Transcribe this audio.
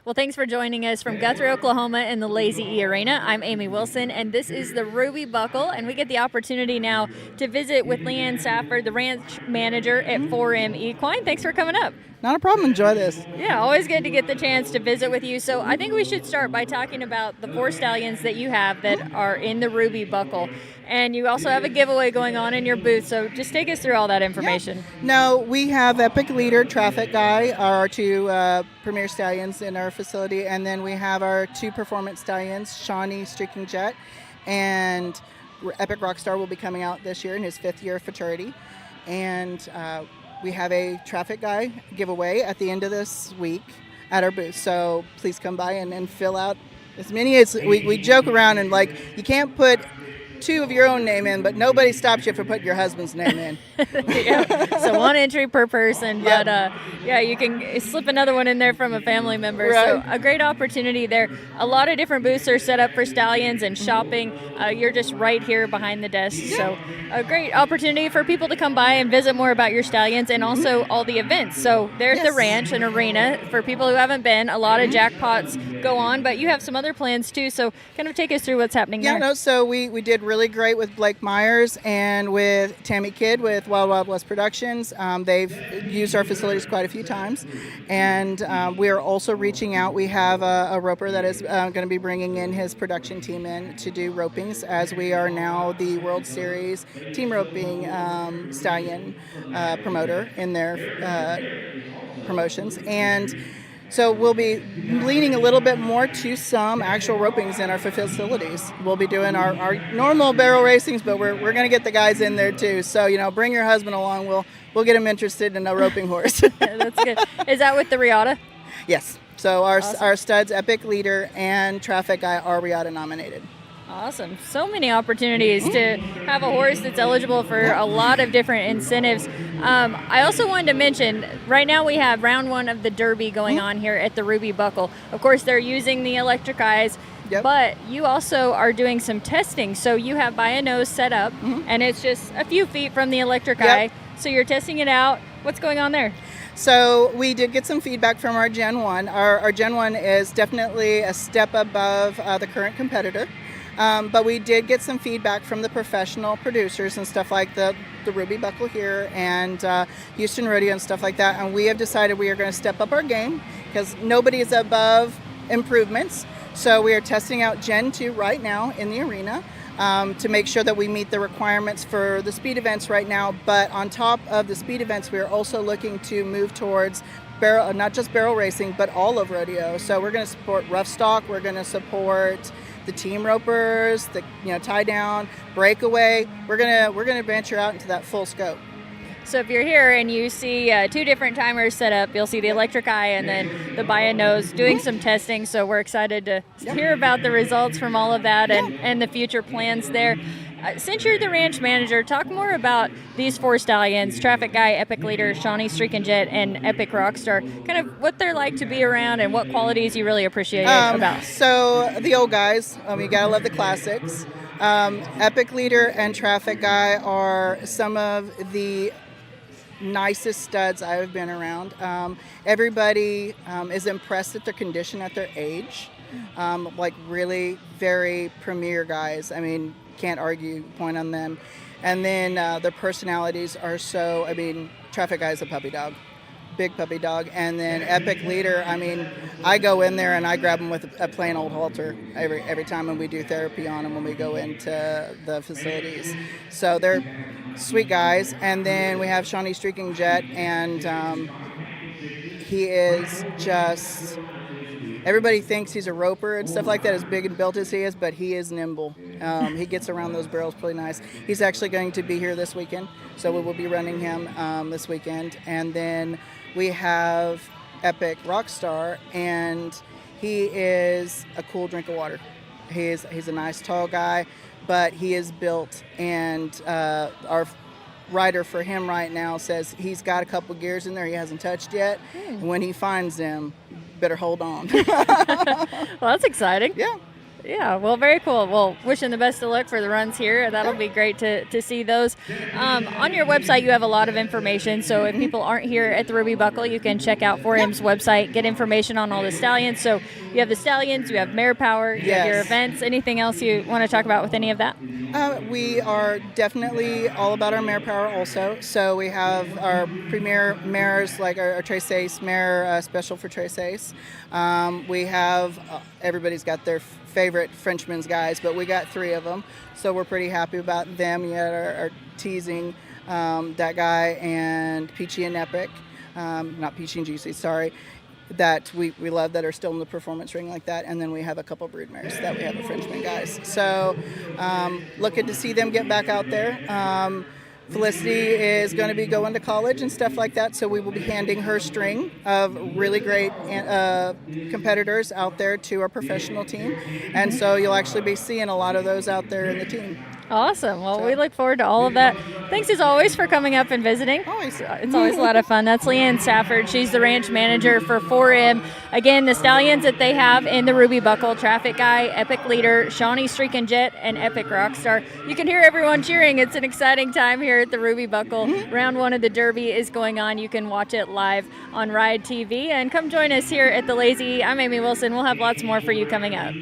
Well, thanks for joining us from Guthrie, Oklahoma in the Lazy E Arena. I'm Amy Wilson, and this is the Ruby Buckle, and we get the opportunity now to visit with Leann Safford, the ranch manager at 4M Equine. Thanks for coming up. Not a problem. Enjoy this. Yeah, always good to get the chance to visit with you. So I think we should start by talking about the 4 stallions that you have that are in the Ruby Buckle. And you also have a giveaway going on in your booth. So just take us through all that information. Yeah. No, we have Epic Leader, Traffic Guy, our 2 premier stallions in our facility. And then we have our 2 performance stallions, Shawnee Streaking Jet, and Epic Rockstar will be coming out this year in his 5th year of futurity. And we have a Traffic Guy giveaway at the end of this week at our booth. So please come by and fill out as many as we joke around and you can't put 2 of your own name in, but nobody stops you for putting your husband's name in. Yeah. So 1 entry per person, but you can slip another one in there from a family member. Right. So a great opportunity there. A lot of different booths are set up for stallions and shopping. You're just right here behind the desk. Yeah. So a great opportunity for people to come by and visit more about your stallions and also all the events. So there's the ranch and arena. For people who haven't been, a lot of jackpots go on, but you have some other plans too. So kind of take us through what's happening there. Yeah, so we did really great with Blake Myers and with Tammy Kidd with Wild Wild West Productions. They've used our facilities quite a few times, and we are also reaching out. We have a roper that is going to be bringing in his production team in to do ropings, as we are now the World Series team roping stallion promoter in their promotions. And so we'll be leaning a little bit more to some actual ropings in our facilities. We'll be doing our normal barrel racings, but we're going to get the guys in there too. So, bring your husband along. We'll get him interested in a roping horse. That's good. Is that with the Riata? Yes. So Awesome. Our studs, Epic Leader and Traffic Guy, are Riata nominated. Awesome. So many opportunities to have a horse that's eligible for a lot of different incentives. I also wanted to mention, right now we have round 1 of the Derby going on here at the Ruby Buckle. Of course, they're using the electric eyes, but you also are doing some testing. So you have by a nose set up, and it's just a few feet from the electric eye. So you're testing it out. What's going on there? So we did get some feedback from our Gen 1. Our Gen 1 is definitely a step above the current competitor. But we did get some feedback from the professional producers and stuff like the Ruby Buckle here and Houston Rodeo and stuff like that. And we have decided we are going to step up our game because nobody is above improvements. So we are testing out Gen 2 right now in the arena to make sure that we meet the requirements for the speed events right now. But on top of the speed events, we are also looking to move towards not just barrel racing, but all of rodeo. So we're going to support rough stock. We're going to support the team ropers, the tie down, breakaway. We're gonna venture out into that full scope. So if you're here and you see 2 different timers set up, you'll see the electric eye and then the by a nose doing some testing. So we're excited to hear about the results from all of that and the future plans there. Since you're the ranch manager, talk more about these 4 stallions, Traffic Guy, Epic Leader, Shawnee Streaking Jet, and Epic Rockstar, kind of what they're like to be around and what qualities you really appreciate about. So the old guys, you gotta love the classics. Epic Leader and Traffic Guy are some of the nicest studs I've been around. Everybody is impressed at their condition at their age. Really very premier guys. Can't argue point on them. And then their personalities are so, Traffic Guy is a puppy dog, big puppy dog. And then Epic Leader, I go in there and I grab them with a plain old halter every time when we do therapy on them when we go into the facilities. So they're sweet guys. And then we have Shawnee Streaking Jet, and he is just... Everybody thinks he's a roper and stuff like that, as big and built as he is, but he is nimble. He gets around those barrels pretty nice. He's actually going to be here this weekend, so we will be running him this weekend. And then we have Epic Rockstar, and he is a cool drink of water. He's a nice tall guy, but he is built, and our rider for him right now says he's got a couple gears in there he hasn't touched yet. And when he finds them, better hold on. Well, that's exciting. Yeah. Yeah, well, very cool. Well, wishing the best of luck for the runs here. That'll be great to see those. On your website, you have a lot of information. So if people aren't here at the Ruby Buckle, you can check out 4M's website, get information on all the stallions. So you have the stallions, you have mare power, you have your events. Anything else you want to talk about with any of that? We are definitely all about our mare power also. So we have our premier mares, like our Tres Ace mare special for Tres Ace. We have, everybody's got their favorite Frenchman's guys, but we got 3 of them. So we're pretty happy about them. You had our teasing, that guy, and Peachy and Epic. Not Peachy and Juicy, sorry. That we love that are still in the performance ring like that. And then we have a couple brood mares that we have a Frenchman guys. So looking to see them get back out there. Felicity is going to be going to college and stuff like that, so we will be handing her string of really great competitors out there to our professional team. And so you'll actually be seeing a lot of those out there in the team. Awesome. Well, we look forward to all of that. Thanks as always for coming up and visiting. Always. It's always a lot of fun. That's Leann Safford. She's the ranch manager for 4M. Again, the stallions that they have in the Ruby Buckle, Traffic Guy, Epic Leader, Shawnee Streakin' Jet, and Epic Rockstar. You can hear everyone cheering. It's an exciting time here at the Ruby Buckle. Round 1 of the Derby is going on. You can watch it live on Ride TV. And come join us here at the Lazy. I'm Amy Wilson. We'll have lots more for you coming up.